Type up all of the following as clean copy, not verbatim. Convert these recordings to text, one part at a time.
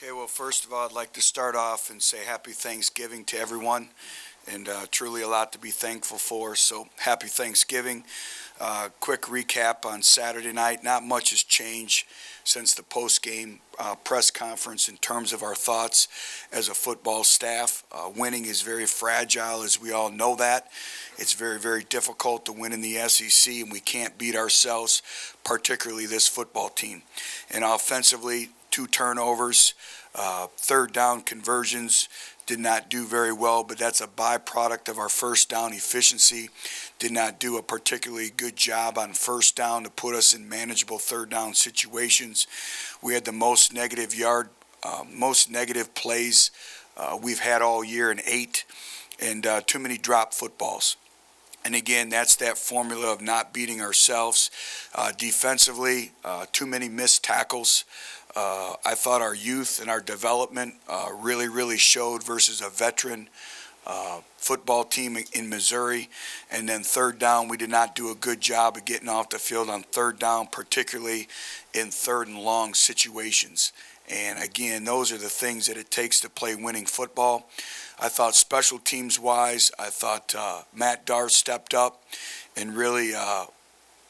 Okay, well, first of all, I'd like to start off and say happy Thanksgiving to everyone, and truly a lot to be thankful for. So, happy Thanksgiving. Quick recap on Saturday night. Not much has changed since the post-game press conference in terms of our thoughts as a football staff. Winning is very fragile, as we all know that. It's very, very difficult to win in the SEC, and we can't beat ourselves, particularly this football team. And offensively, 2 turnovers, third down conversions did not do very well, but that's a byproduct of our first down efficiency. Did not do a particularly good job on first down to put us in manageable third down situations. We had the most negative plays we've had all year in 8, and too many drop footballs. And again, that's that formula of not beating ourselves. Defensively, too many missed tackles. I thought our youth and our development really showed versus a veteran football team in Missouri. And then third down, we did not do a good job of getting off the field on third down, particularly in third and long situations. And again, those are the things that it takes to play winning football. I thought special teams wise, I thought Matt Darr stepped up and really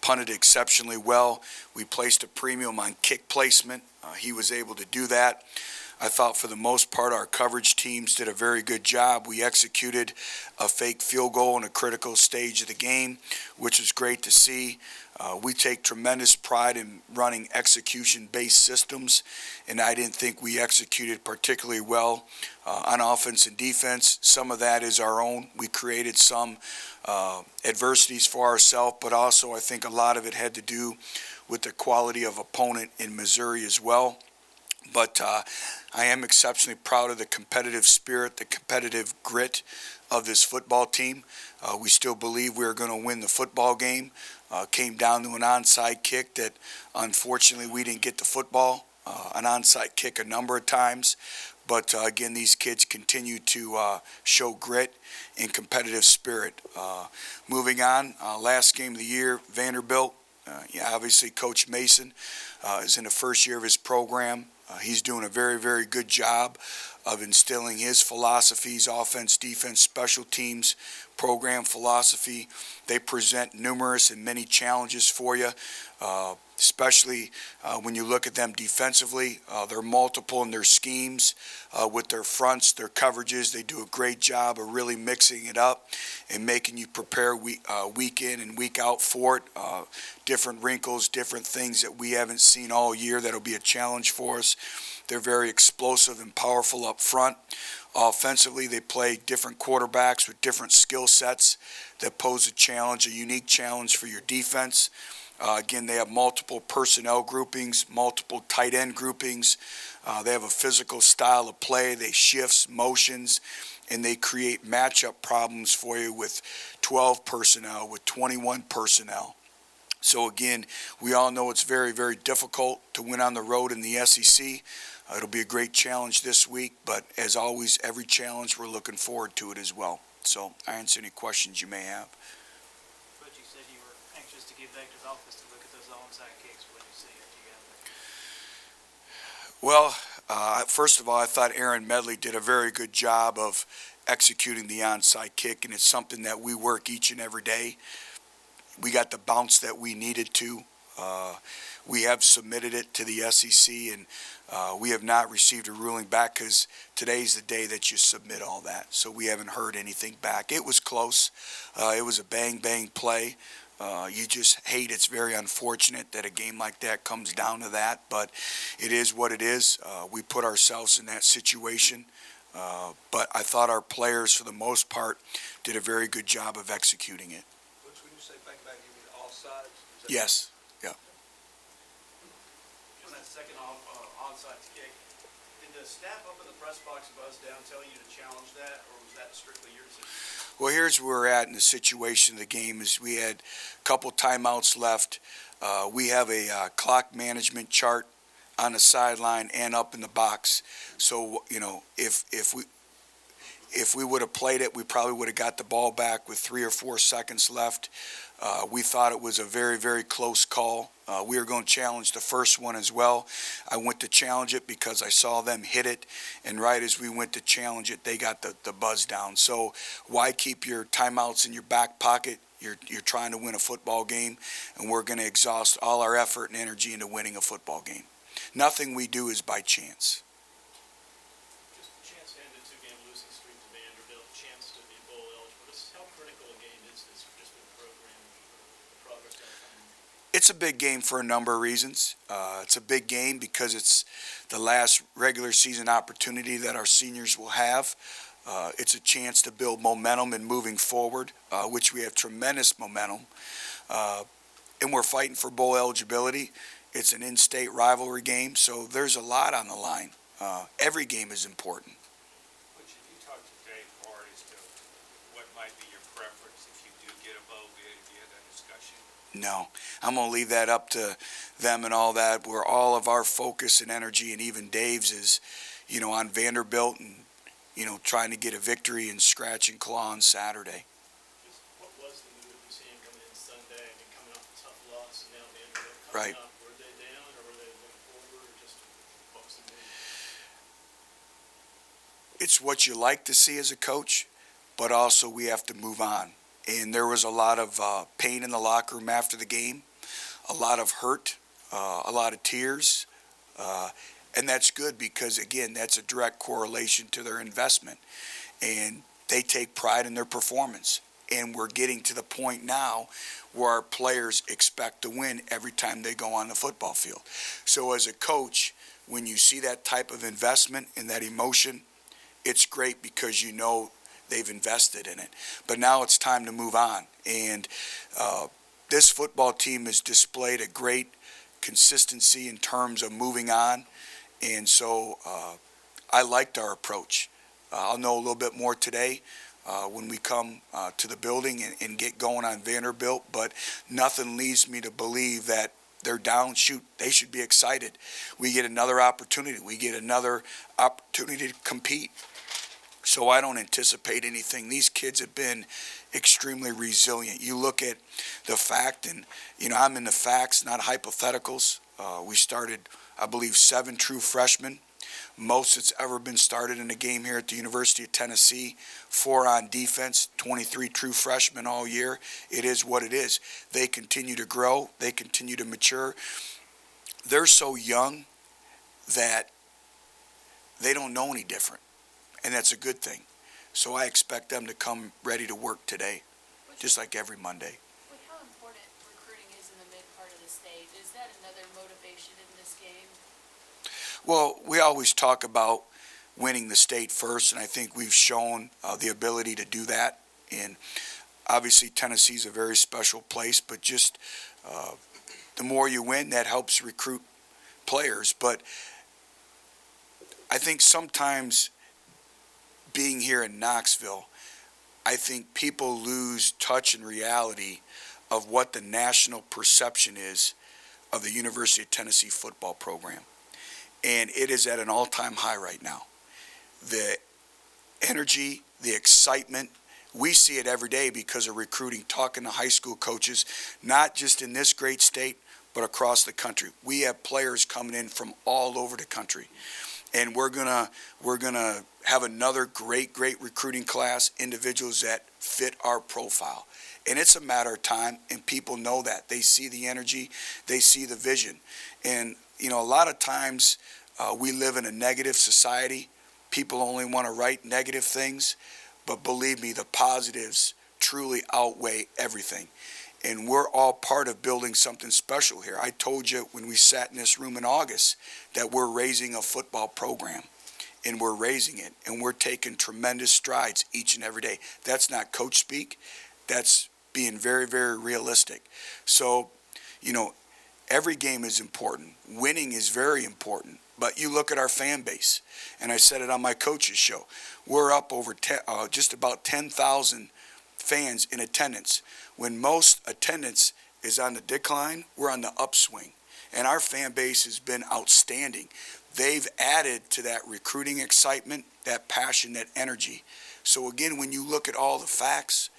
punted exceptionally well. We placed a premium on kick placement. He was able to do that. I thought for the most part our coverage teams did a very good job. We executed a fake field goal in a critical stage of the game, which is great to see. We take tremendous pride in running execution-based systems, and I didn't think we executed particularly well on offense and defense. Some of that is our own. We created some adversities for ourselves, but also I think a lot of it had to do with the quality of opponent in Missouri as well. But I am exceptionally proud of the competitive spirit, the competitive grit of this football team. We still believe we're going to win the football game. Came down to an onside kick that unfortunately we didn't get the football, an onside kick a number of times. But again, these kids continue to show grit and competitive spirit. Moving on, last game of the year, Vanderbilt. Obviously, Coach Mason is in the first year of his program. He's doing a very good job of instilling his philosophies, offense, defense, special teams, program philosophy. They present numerous and many challenges for you, especially when you look at them defensively. They're multiple in their schemes with their fronts, their coverages. They do a great job of really mixing it up and making you prepare week in and week out for it. Different wrinkles, different things that we haven't seen all year that'll be a challenge for us. They're very explosive and powerful up front. Offensively, they play different quarterbacks with different skill sets that pose a challenge, a unique challenge for your defense. Again, they have multiple personnel groupings, multiple tight end groupings. They have a physical style of play. They shifts, motions, and they create matchup problems for you with 12 personnel, with 21 personnel. So again, we all know it's very difficult to win on the road in the SEC. It'll be a great challenge this week, but as always, every challenge, we're looking forward to it as well. So I answer any questions you may have. But you said you were anxious to get back to the office to look at those onside kicks. What did you see after you got there? Well, first of all, I thought Aaron Medley did a very good job of executing the onside kick, and it's something that we work each and every day. We got the bounce that we needed to. We have submitted it to the SEC, and we have not received a ruling back because today's the day that you submit all that. So we haven't heard anything back. It was close. It was a bang play. You just hate, it's very unfortunate that a game like that comes down to that, but it is what it is. We put ourselves in that situation. But I thought our players, for the most part, did a very good job of executing it. When you say bang, you mean all sides? Yes. Yeah. On that second onside kick, did the staff up in the press box buzz down telling you to challenge that, or was that strictly your decision? Well, here's where we're at in the situation of the game is we had a couple timeouts left. We have a clock management chart on the sideline and up in the box. So, you know, if If we would have played it, we probably would have got the ball back with 3 or 4 seconds left. We thought it was a very, very close call. We were going to challenge the first one as well. I went to challenge it because I saw them hit it, and right as we went to challenge it, they got the buzz down. So why keep your timeouts in your back pocket? You're trying to win a football game, and we're going to exhaust all our effort and energy into winning a football game. Nothing we do is by chance. Just a chance to end a two-game losing streak to Vanderbilt, chance to be bowl eligible. How critical a game is this just for the program, for the progress that time? It's a big game for a number of reasons. It's a big game because it's the last regular season opportunity that our seniors will have. It's a chance to build momentum and moving forward, which we have tremendous momentum. And we're fighting for bowl eligibility. It's an in-state rivalry game, so there's a lot on the line. Every game is important. Butch, if you talk to Dave Hart as to what might be your preference if you do get a bowl bid, if you had that discussion? No, I'm going to leave that up to them and all that, where all of our focus and energy, and even Dave's, is, on Vanderbilt and, trying to get a victory and scratch and claw on Saturday. What was the mood you seeing coming in Sunday? I mean, coming off a tough loss, and now Vanderbilt coming Right. up. Were they down, or were they looking forward, or just what was the mood? It's what you like to see as a coach, but also we have to move on. And there was a lot of pain in the locker room after the game, a lot of hurt, a lot of tears. And that's good because, again, that's a direct correlation to their investment. And they take pride in their performance. And we're getting to the point now where our players expect to win every time they go on the football field. So as a coach, when you see that type of investment and that emotion, it's great because they've invested in it. But now it's time to move on. And this football team has displayed a great consistency in terms of moving on. And so I liked our approach. I'll know a little bit more today when we come to the building and get going on Vanderbilt. But nothing leads me to believe that they're down. Shoot, they should be excited. We get another opportunity. We get another opportunity to compete. So I don't anticipate anything. These kids have been extremely resilient. You look at the fact, and, I'm in the facts, not hypotheticals. We started, I believe, 7 true freshmen. Most that's ever been started in a game here at the University of Tennessee. 4 on defense, 23 true freshmen all year. It is what it is. They continue to grow. They continue to mature. They're so young that they don't know any different. And that's a good thing. So I expect them to come ready to work today, just like every Monday. With how important recruiting is in the mid part of the state, is that another motivation in this game? Well, we always talk about winning the state first, and I think we've shown the ability to do that. And obviously Tennessee's a very special place, but just the more you win, that helps recruit players. But I think sometimes being here in Knoxville, I think people lose touch in reality of what the national perception is of the University of Tennessee football program. And it is at an all-time high right now. The energy, the excitement, we see it every day because of recruiting, talking to high school coaches, not just in this great state, but across the country. We have players coming in from all over the country. And we're gonna have another great recruiting class, individuals that fit our profile. And it's a matter of time, and people know that. They see the energy, they see the vision. And, a lot of times we live in a negative society. People only want to write negative things. But believe me, the positives truly outweigh everything. And we're all part of building something special here. I told you when we sat in this room in August that we're raising a football program, and we're raising it, and we're taking tremendous strides each and every day. That's not coach speak. That's being very, very realistic. So, every game is important. Winning is very important. But you look at our fan base, and I said it on my coach's show. We're up over just about 10,000 fans in attendance. When most attendance is on the decline, we're on the upswing. and our fan base has been outstanding. They've added to that recruiting excitement, that passion, that energy. So again, when you look at all the facts,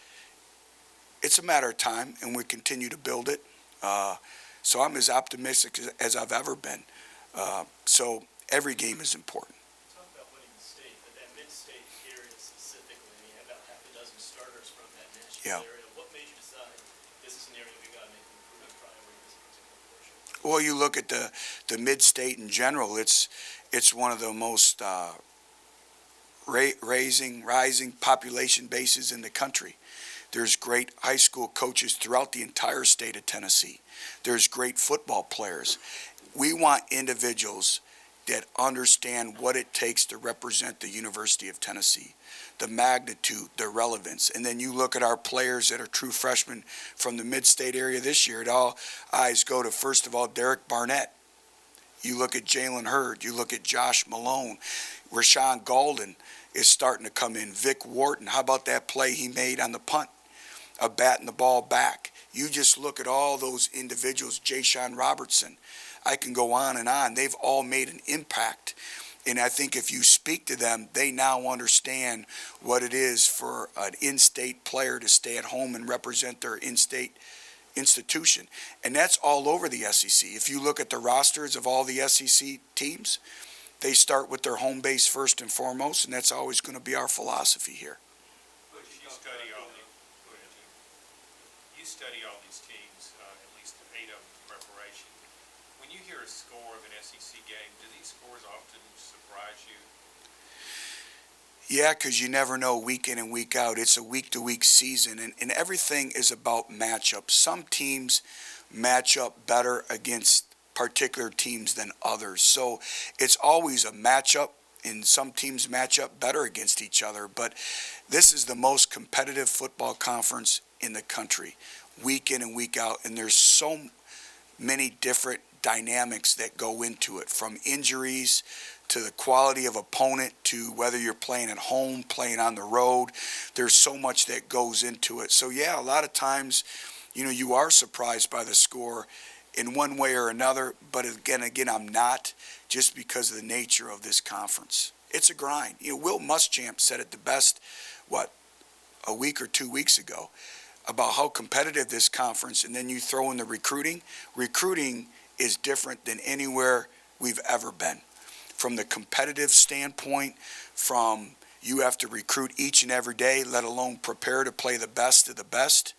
it's a matter of time, and we continue to build it. So I'm as optimistic as I've ever been. So every game is important. Talk about winning the state, but that mid-state area specifically, you have about half a dozen starters from that national area. What made you decide this is an area we got to make an improvement priority this particular portion? Well, you look at the mid-state in general, it's one of the most rising population bases in the country. There's great high school coaches throughout the entire state of Tennessee. There's great football players. We want individuals that understand what it takes to represent the University of Tennessee, the magnitude, the relevance. And then you look at our players that are true freshmen from the mid-state area this year, all eyes go to, first of all, Derek Barnett. You look at Jalen Hurd. You look at Josh Malone. Rashawn Golden is starting to come in. Vic Wharton, how about that play he made on the punt? Batting the ball back. You just look at all those individuals, Ja'Shawn Robertson. I can go on and on. They've all made an impact. And I think if you speak to them, they now understand what it is for an in-state player to stay at home and represent their in-state institution. And that's all over the SEC. If you look at the rosters of all the SEC teams, they start with their home base first and foremost, and that's always going to be our philosophy here. You study all these teams, at least 8 of them in preparation. When you hear a score of an SEC game, do these scores often surprise you? Yeah, because you never know week in and week out. It's a week-to-week season, and everything is about matchups. Some teams match up better against particular teams than others. So it's always a matchup, and some teams match up better against each other. But this is the most competitive football conference in the country, week in and week out, and there's so many different dynamics that go into it, from injuries to the quality of opponent to whether you're playing at home, playing on the road. There's so much that goes into it. So yeah, a lot of times, you are surprised by the score in one way or another, but again, I'm not, just because of the nature of this conference. It's a grind. Will Muschamp said it the best, a week or 2 weeks ago, about how competitive this conference, and then you throw in the recruiting. Recruiting is different than anywhere we've ever been. From the competitive standpoint, from you have to recruit each and every day, let alone prepare to play the best of the best.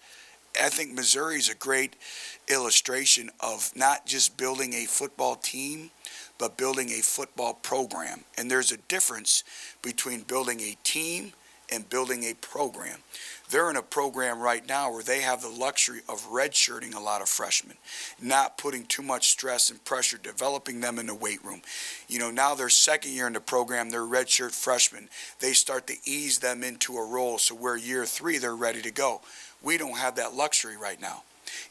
I think Missouri is a great illustration of not just building a football team, but building a football program. And there's a difference between building a team and building a program. They're in a program right now where they have the luxury of redshirting a lot of freshmen, not putting too much stress and pressure, developing them in the weight room. Now their second year in the program, they're redshirt freshmen. They start to ease them into a role, so where year 3 they're ready to go. We don't have that luxury right now.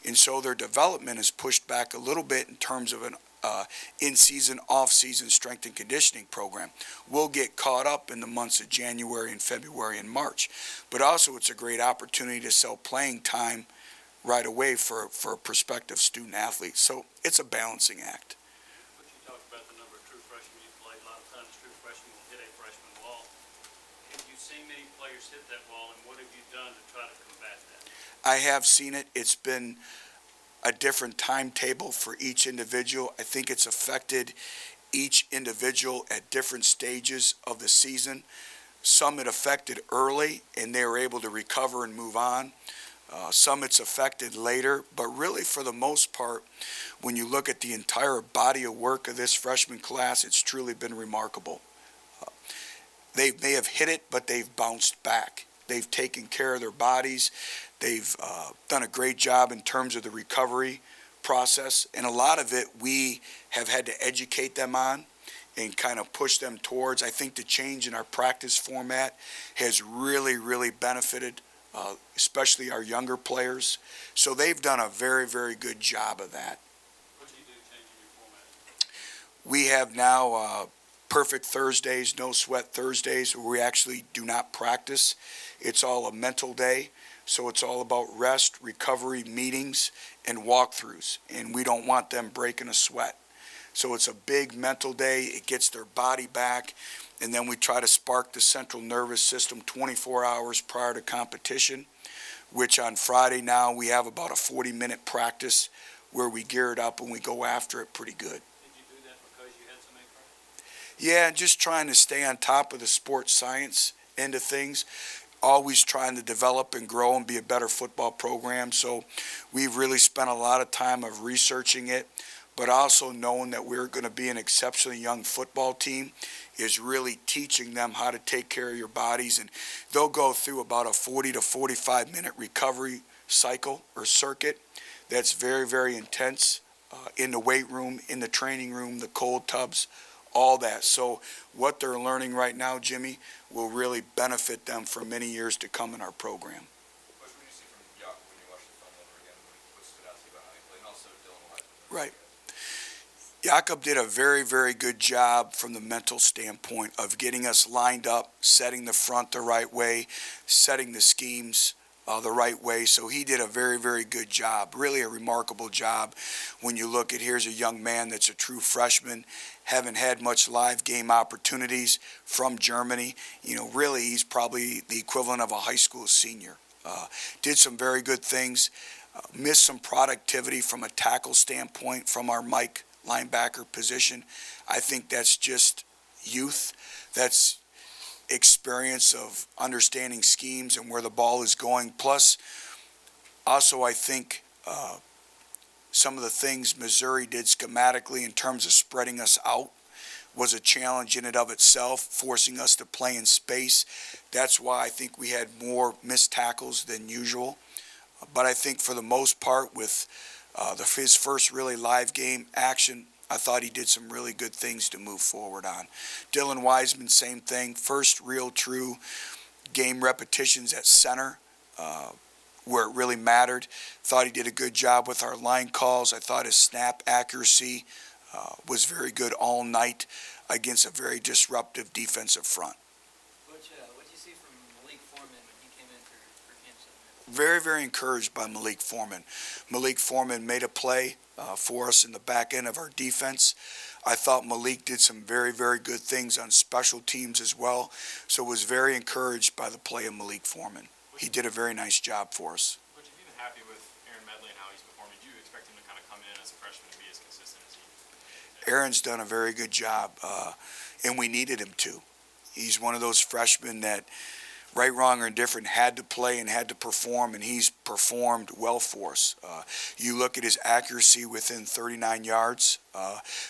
And so their development is pushed back a little bit in terms of an in-season, off-season strength and conditioning program. We'll get caught up in the months of January and February and March. But also it's a great opportunity to sell playing time right away for a prospective student athlete. So it's a balancing act. But you talked about the number of true freshmen you played. A lot of times true freshmen will hit a freshman wall. Have you seen many players hit that wall, and what have you done to try to combat that? I have seen it. It's been a different timetable for each individual. I think it's affected each individual at different stages of the season. Some it affected early and they were able to recover and move on. Some it's affected later, but really for the most part, when you look at the entire body of work of this freshman class, it's truly been remarkable. They may have hit it, but they've bounced back. They've taken care of their bodies. They've done a great job in terms of the recovery process, and a lot of it we have had to educate them on and kind of push them towards. I think the change in our practice format has really, really benefited, especially our younger players. So they've done a very, very good job of that. What do you do changing your format? We have now perfect Thursdays, no sweat Thursdays, where we actually do not practice. It's all a mental day. So it's all about rest, recovery, meetings, and walkthroughs. And we don't want them breaking a sweat. So it's a big mental day. It gets their body back. And then we try to spark the central nervous system 24 hours prior to competition, which on Friday now we have about a 40-minute practice where we gear it up and we go after it pretty good. Did you do that because you had so many problems? Yeah, and just trying to stay on top of the sports science end of things, always trying to develop and grow and be a better football program. So we've really spent a lot of time of researching it, but also knowing that we're going to be an exceptionally young football team is really teaching them how to take care of your bodies. And they'll go through about a 40 to 45-minute recovery cycle or circuit that's very, very intense in the weight room, in the training room, the cold tubs, all that. So what they're learning right now, Jimmy, will really benefit them for many years to come in our program. What do you see from Jakob when you watch the film over again? What stood out to you about how he played? And also Dylan Wiseman. Right. Jakob did a very, very good job from the mental standpoint of getting us lined up, setting the front the right way, setting the schemes the right way. So he did a very, very good job, really a remarkable job. When you look at, here's a young man that's a true freshman, haven't had much live game opportunities from Germany. You know, really he's probably the equivalent of a high school senior. Did some very good things, missed some productivity from a tackle standpoint from our Mike linebacker position. I think that's just youth. That's experience of understanding schemes and where the ball is going. Plus, also I think some of the things Missouri did schematically in terms of spreading us out was a challenge in and of itself, forcing us to play in space. That's why I think we had more missed tackles than usual. But I think for the most part, with his first really live game action, I thought he did some really good things to move forward on. Dylan Wiseman, same thing. First real true game repetitions at center where it really mattered. Thought he did a good job with our line calls. I thought his snap accuracy was very good all night against a very disruptive defensive front. What did you see from Malik Foreman when he came in for Camp Sentinel? Very, very encouraged by Malik Foreman. Malik Foreman made a play for us in the back end of our defense. I thought Malik did some very, very good things on special teams as well. So was very encouraged by the play of Malik Foreman. He did a very nice job for us. But have you been happy with Aaron Medley and how he's performed? Did you expect him to kind of come in as a freshman and be as consistent as he? Aaron's done a very good job, and we needed him to. He's one of those freshmen that, right, wrong, or indifferent, had to play and had to perform, and he's performed well for us. You look at his accuracy within 39 yards,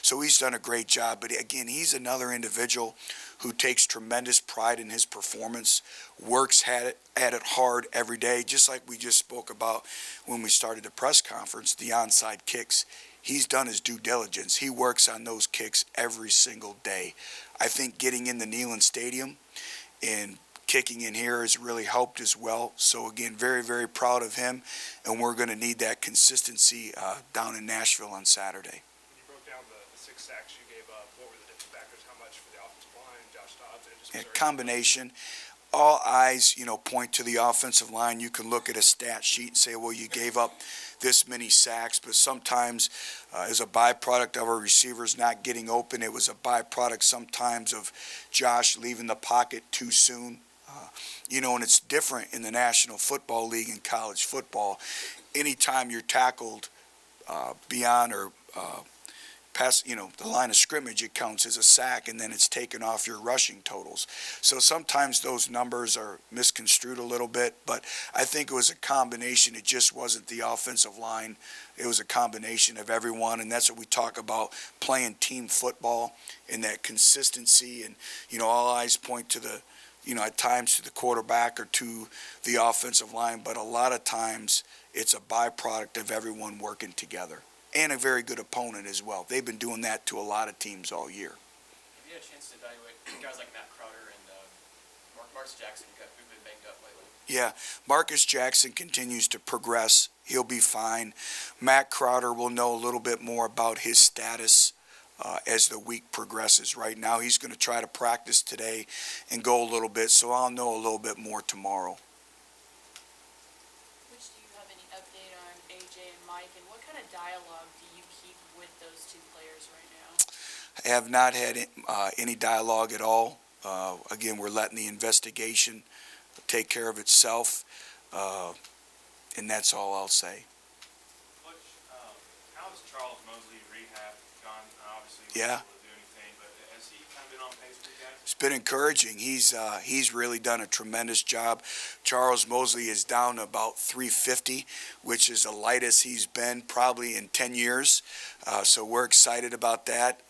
so he's done a great job. But again, he's another individual who takes tremendous pride in his performance, works at it hard every day, just like we just spoke about when we started the press conference, the onside kicks. He's done his due diligence. He works on those kicks every single day. I think getting in the Neyland Stadium and kicking in here has really helped as well. So again, very, very proud of him, and we're going to need that consistency down in Nashville on Saturday. When you broke down the 6 sacks you gave up, what were the different factors? How much for the offensive line, Josh Dobbs, and just Yeah, Missouri? combination. All eyes, point to the offensive line. You can look at a stat sheet and say, well, you gave up this many sacks, but sometimes as a byproduct of our receivers not getting open, it was a byproduct sometimes of Josh leaving the pocket too soon. And it's different in the National Football League and college football. Anytime you're tackled beyond or past, the line of scrimmage, it counts as a sack, and then it's taken off your rushing totals. So sometimes those numbers are misconstrued a little bit, but I think it was a combination. It just wasn't the offensive line. It was a combination of everyone, and that's what we talk about, playing team football and that consistency. And, all eyes point to the, at times to the quarterback or to the offensive line, but a lot of times it's a byproduct of everyone working together. And a very good opponent as well. They've been doing that to a lot of teams all year. Have you had a chance to evaluate guys like Matt Crowder and Marcus Jackson, who've been banged up lately? Yeah, Marcus Jackson continues to progress. He'll be fine. Matt Crowder will know a little bit more about his status as the week progresses. Right now, he's going to try to practice today and go a little bit, so I'll know a little bit more tomorrow. Mike, and what kind of dialogue do you keep with those two players right now? I have not had any dialogue at all. Again, we're letting the investigation take care of itself, and that's all I'll say. Butch, how has Charles Mosley rehab gone? Obviously, he Yeah. wasn't able to do anything, but has he kind of been on pace for you guys? It's been encouraging. He's really done a tremendous job. Charles Mosley is down to about 350, which is the lightest he's been probably in 10 years. So we're excited about that.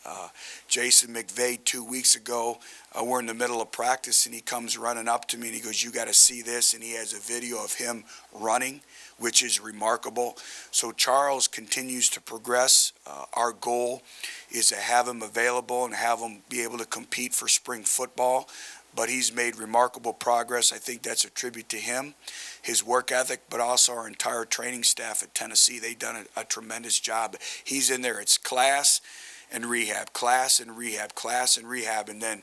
Jason McVay 2 weeks ago, we're in the middle of practice, and he comes running up to me, and he goes, "You got to see this," and he has a video of him running, which is remarkable. So Charles continues to progress. Our goal is to have him available and have him be able to compete for spring football. But he's made remarkable progress. I think that's a tribute to him, his work ethic, but also our entire training staff at Tennessee. They've done a tremendous job. He's in there. It's class and rehab, class and rehab, class and rehab. And then,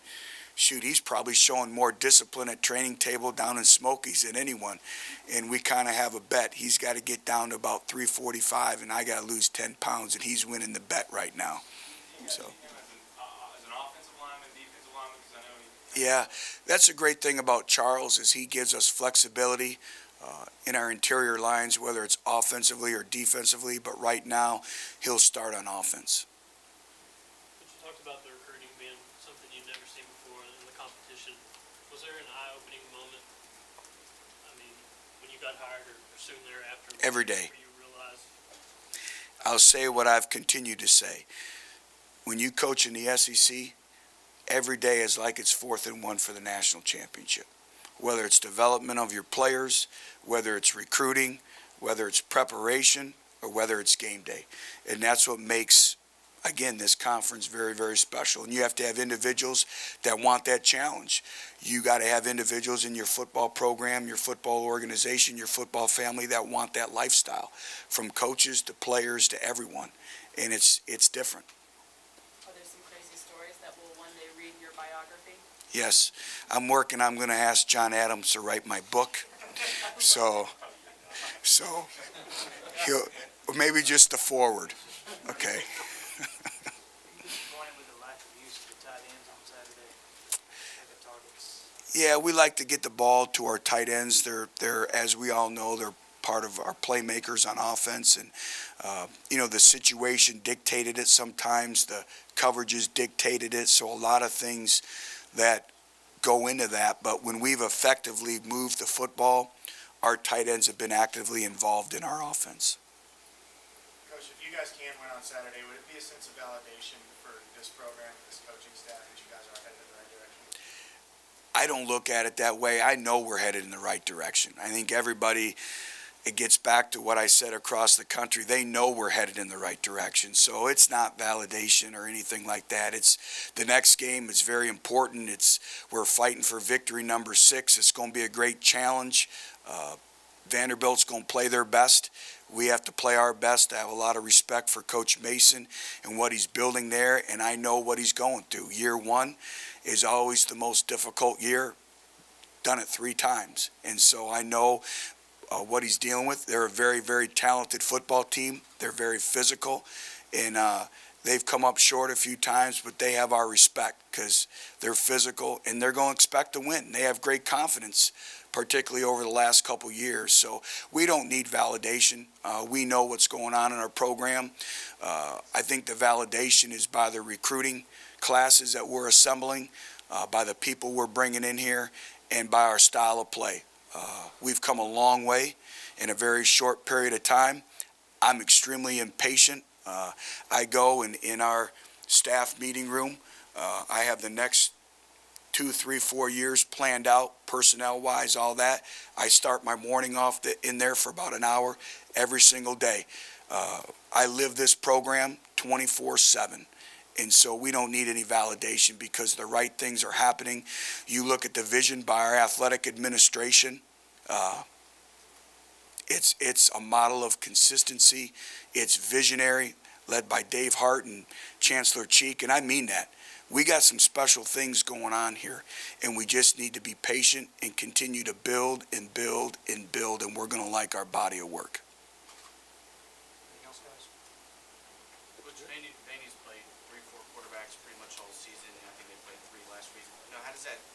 shoot, he's probably showing more discipline at training table down in Smokies than anyone. And we kind of have a bet. He's got to get down to about 345, and I got to lose 10 pounds, and he's winning the bet right now. So. As an offensive lineman, defensive lineman, because I know he... Yeah, that's a great thing about Charles is he gives us flexibility in our interior lines, whether it's offensively or defensively. But right now, he'll start on offense. But you talked about the recruiting being something you've never seen before in the competition. Was there an eye-opening moment? I mean, when you got hired or soon thereafter? Every day. Where you realized? I'll say what I've continued to say. When you coach in the SEC, every day is like it's 4th and 1 for the national championship. Whether it's development of your players, whether it's recruiting, whether it's preparation, or whether it's game day. And that's what makes, again, this conference very, very special. And you have to have individuals that want that challenge. You got to have individuals in your football program, your football organization, your football family that want that lifestyle, from coaches to players to everyone. And it's different. Are there some crazy stories that we'll one day read in your biography? Yes, I'm going to ask John Adams to write my book. So he'll, maybe just the forward. Okay. Disappointed with the lack of use of the tight ends on Saturday at the targets. Yeah, we like to get the ball to our tight ends. They're as we all know, they're part of our playmakers on offense, and the situation dictated it sometimes. The coverages dictated it, so a lot of things that go into that. But when we've effectively moved the football, our tight ends have been actively involved in our offense. Coach, if you guys can win on Saturday, would it be a sense of validation for this program, this coaching staff, that you guys are headed in the right direction? I don't look at it that way. I know we're headed in the right direction. I think everybody, it gets back to what I said across the country. They know we're headed in the right direction. So it's not validation or anything like that. It's the next game is very important. We're fighting for victory number 6. It's going to be a great challenge. Vanderbilt's going to play their best. We have to play our best. I have a lot of respect for Coach Mason and what he's building there, and I know what he's going through. Year 1 is always the most difficult year. Done it 3 times. And so I know what he's dealing with. They're a very, very talented football team. They're very physical, and they've come up short a few times, but they have our respect because they're physical, and they're going to expect to win. They have great confidence, particularly over the last couple years. So we don't need validation. We know what's going on in our program. I think the validation is by the recruiting classes that we're assembling, by the people we're bringing in here, and by our style of play. We've come a long way in a very short period of time. I'm extremely impatient. I go in our staff meeting room. I have the next 2, 3, 4 years planned out, personnel-wise, all that. I start my morning off in there for about an hour every single day. I live this program 24/7. And so we don't need any validation because the right things are happening. You look at the vision by our athletic administration. It's a model of consistency. It's visionary, led by Dave Hart and Chancellor Cheek, and I mean that. We got some special things going on here, and we just need to be patient and continue to build and build and build, and we're going to like our body of work.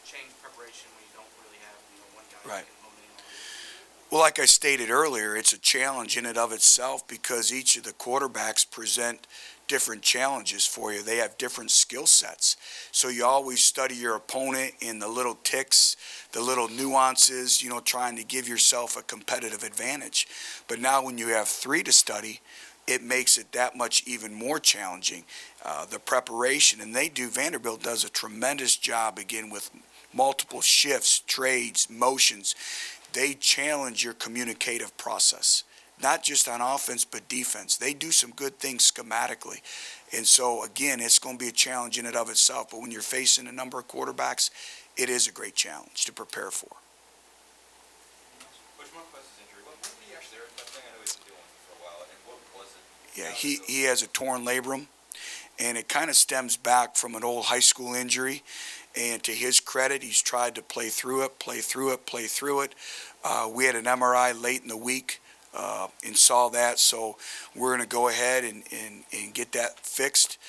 change preparation when you don't really have, one guy Right. you can hone in on? Well, like I stated earlier, it's a challenge in and of itself because each of the quarterbacks present different challenges for you. They have different skill sets. So you always study your opponent in the little ticks, the little nuances, trying to give yourself a competitive advantage. But now when you have three to study, it makes it that much even more challenging. The preparation, and Vanderbilt does a tremendous job, again, with multiple shifts, trades, motions. They challenge your communicative process, not just on offense, but defense. They do some good things schematically. And so, again, it's going to be a challenge in and of itself. But when you're facing a number of quarterbacks, it is a great challenge to prepare for. Coach Marquez's injury, when did he actually hurt that thing? I know he's been dealing with it for a while, and what was it? Yeah, he has a torn labrum, and it kind of stems back from an old high school injury. And to his credit, he's tried to play through it. We had an MRI late in the week and saw that, so we're going to go ahead and get that fixed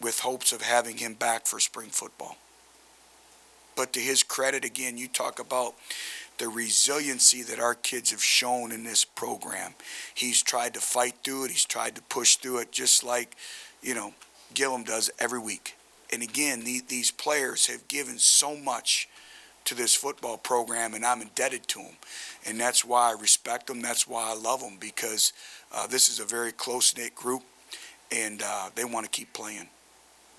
with hopes of having him back for spring football. But to his credit, again, you talk about the resiliency that our kids have shown in this program. He's tried to fight through it. He's tried to push through it just like, Gillum does every week. And again, these players have given so much to this football program, and I'm indebted to them. And that's why I respect them. That's why I love them, because this is a very close-knit group, and they want to keep playing. You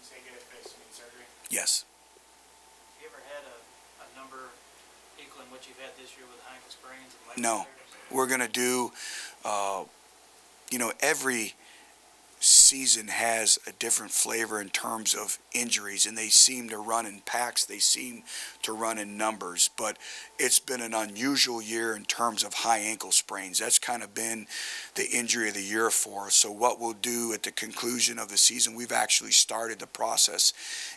say get it fixed, you need surgery? Yes. Have you ever had a number equaling what you've had this year with ankle sprains and leg No. tears? We're going to do, every season has a different flavor in terms of injuries, and they seem to run in packs, they seem to run in numbers, but it's been an unusual year in terms of high ankle sprains. That's kind of been the injury of the year for us. So what we'll do at the conclusion of the season, we've actually started the process,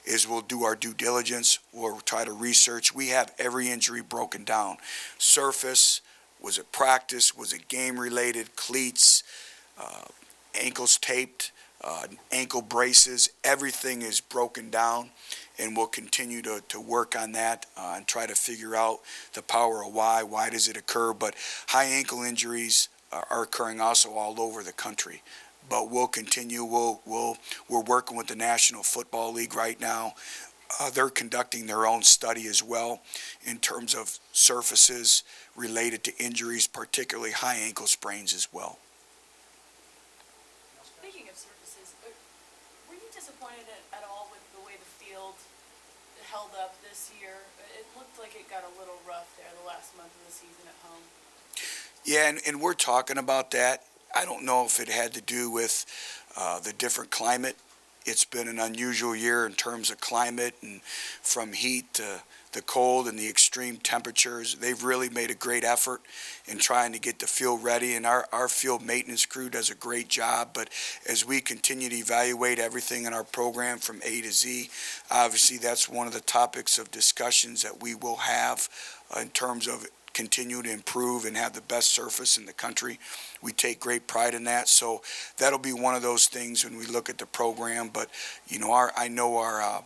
is we'll do our due diligence, we'll try to research. We have every injury broken down. Surface, was it practice, was it game related, cleats, ankles taped, ankle braces, everything is broken down, and we'll continue to work on that and try to figure out the power of why does it occur. But high ankle injuries are occurring also all over the country. But we'll continue. We're working with the National Football League right now. They're conducting their own study as well in terms of surfaces related to injuries, particularly high ankle sprains as well. Speaking of surfaces, were you disappointed at all with the way the field held up this year? It looked like it got a little rough there the last month of the season at home. Yeah, and we're talking about that. I don't know if it had to do with the different climate. It's been an unusual year in terms of climate, and from heat to the cold and the extreme temperatures. They've really made a great effort in trying to get the field ready, and our field maintenance crew does a great job. But as we continue to evaluate everything in our program from A to Z, obviously that's one of the topics of discussions that we will have in terms of continue to improve and have the best surface in the country. We take great pride in that. So that'll be one of those things when we look at the program. But, I know our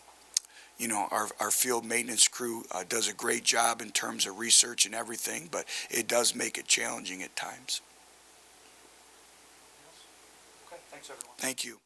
field maintenance crew does a great job in terms of research and everything, but it does make it challenging at times. Okay, thanks everyone. Thank you.